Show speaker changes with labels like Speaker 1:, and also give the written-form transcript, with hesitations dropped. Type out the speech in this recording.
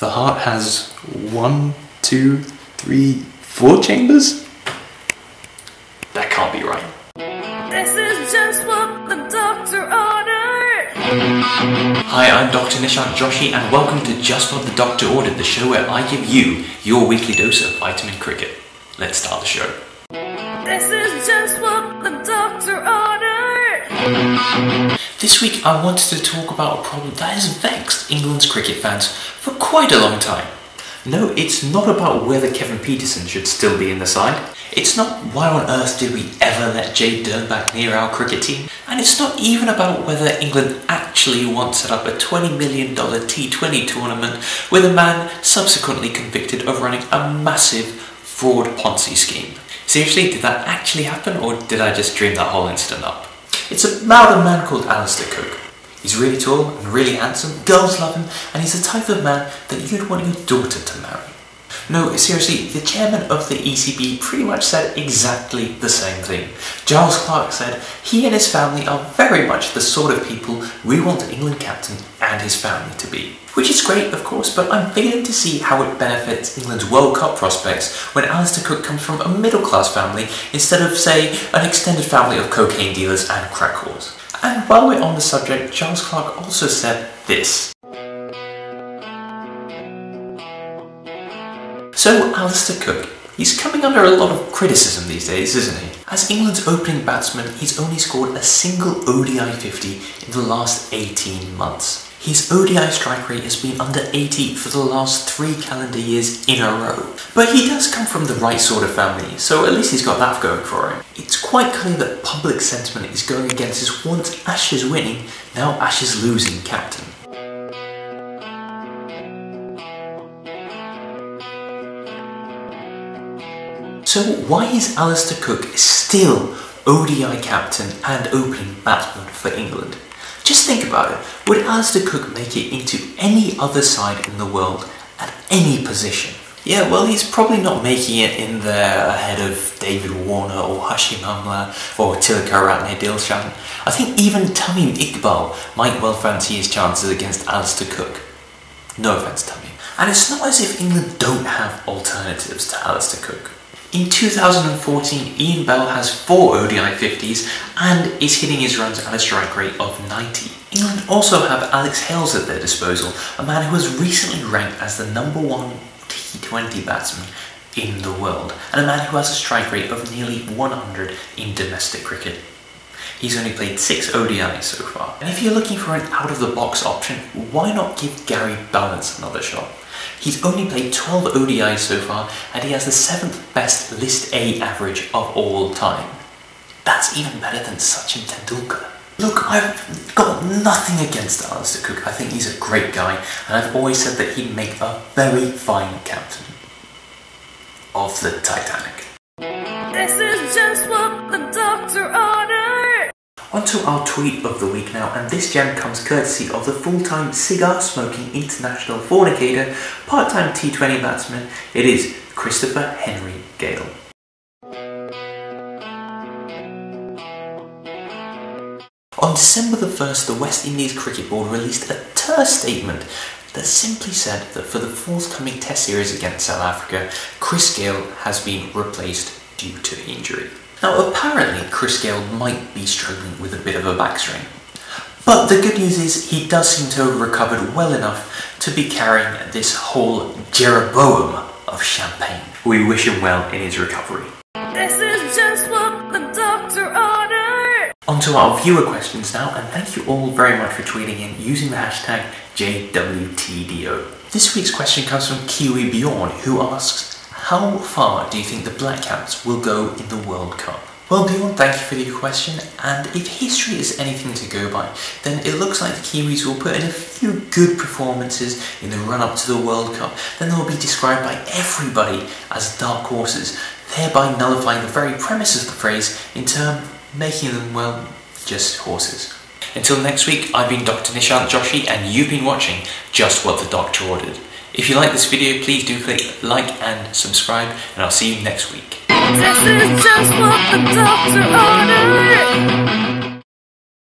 Speaker 1: The heart has 1, 2, 3, 4 chambers? That can't be right.
Speaker 2: This is just what the doctor ordered!
Speaker 1: Hi, I'm Dr Nishant Joshi and welcome to Just What the Doctor Ordered, the show where I give you your weekly dose of vitamin cricket. Let's start the show.
Speaker 2: This is just what the doctor ordered!
Speaker 1: This week I wanted to talk about a problem that has vexed England's cricket fans for quite a long time. No, it's not about whether Kevin Pietersen should still be in the side. It's not why on earth did we ever let Jade Durn back near our cricket team. And it's not even about whether England actually wants to set up a $20 million T20 tournament with a man subsequently convicted of running a massive fraud Ponzi scheme. Seriously, did that actually happen or did I just dream that whole incident up? It's about a man called Alastair Cook. He's really tall and really handsome, girls love him, and he's the type of man that you'd want your daughter to marry. No, seriously, the chairman of the ECB pretty much said exactly the same thing. Giles Clarke said he and his family are very much the sort of people we want the England captain and his family to be. Which is great, of course, but I'm beginning to see how it benefits England's World Cup prospects when Alastair Cook comes from a middle-class family instead of, say, an extended family of cocaine dealers and crack whores. And while we're on the subject, Giles Clarke also said this. So, Alastair Cook, he's coming under a lot of criticism these days, isn't he? As England's opening batsman, he's only scored a single ODI 50 in the last 18 months. His ODI strike rate has been under 80 for the last 3 calendar years in a row. But he does come from the right sort of family, so at least he's got that going for him. It's quite clear that public sentiment is going against his once Ashes winning, now Ashes losing captain. So why is Alastair Cook still ODI captain and opening batsman for England? Just think about it. Would Alastair Cook make it into any other side in the world at any position? Yeah, well, he's probably not making it in there ahead of David Warner or Hashim Amla or Tilakaratne Dilshan. I think even Tamim Iqbal might well fancy his chances against Alastair Cook. No offence, Tamim. And it's not as if England don't have alternatives to Alastair Cook. In 2014, Ian Bell has 4 ODI 50s and is hitting his runs at a strike rate of 90. England also have Alex Hales at their disposal, a man who was recently ranked as the #1 T20 batsman in the world, and a man who has a strike rate of nearly 100 in domestic cricket. He's only played 6 ODIs so far. And if you're looking for an out-of-the-box option, why not give Gary Ballance another shot? He's only played 12 ODIs so far, and he has the 7th best List A average of all time. That's even better than Sachin Tendulkar. Look, I've got nothing against Alastair Cook. I think he's a great guy, and I've always said that he'd make a very fine captain of the Titanic.
Speaker 2: This is just what the doctor ordered!
Speaker 1: On to our tweet of the week now, and this gem comes courtesy of the full-time cigar-smoking international fornicator, part-time T20 batsman. It is Christopher Henry Gale. On December the 1st, the West Indies Cricket Board released a terse statement that simply said that for the forthcoming Test series against South Africa, Chris Gale has been replaced due to injury. Now apparently Chris Gale might be struggling with a bit of a back strain. But the good news is he does seem to have recovered well enough to be carrying this whole Jeroboam of champagne. We wish him well in his recovery.
Speaker 2: This is just what the doctor ordered!
Speaker 1: On to our viewer questions now, and thank you all very much for tweeting in using the hashtag JWTDO. This week's question comes from Kiwi Bjorn, who asks, how far do you think the Black Caps will go in the World Cup? Well, Bjorn, thank you for your question, and if history is anything to go by, then it looks like the Kiwis will put in a few good performances in the run-up to the World Cup, then they will be described by everybody as dark horses, thereby nullifying the very premise of the phrase in turn making them, well, just horses. Until next week, I've been Dr Nishant Joshi, and you've been watching Just What the Doctor Ordered. If you like this video, please do click like and subscribe, and I'll see you next week.
Speaker 2: This is just what the doctor ordered!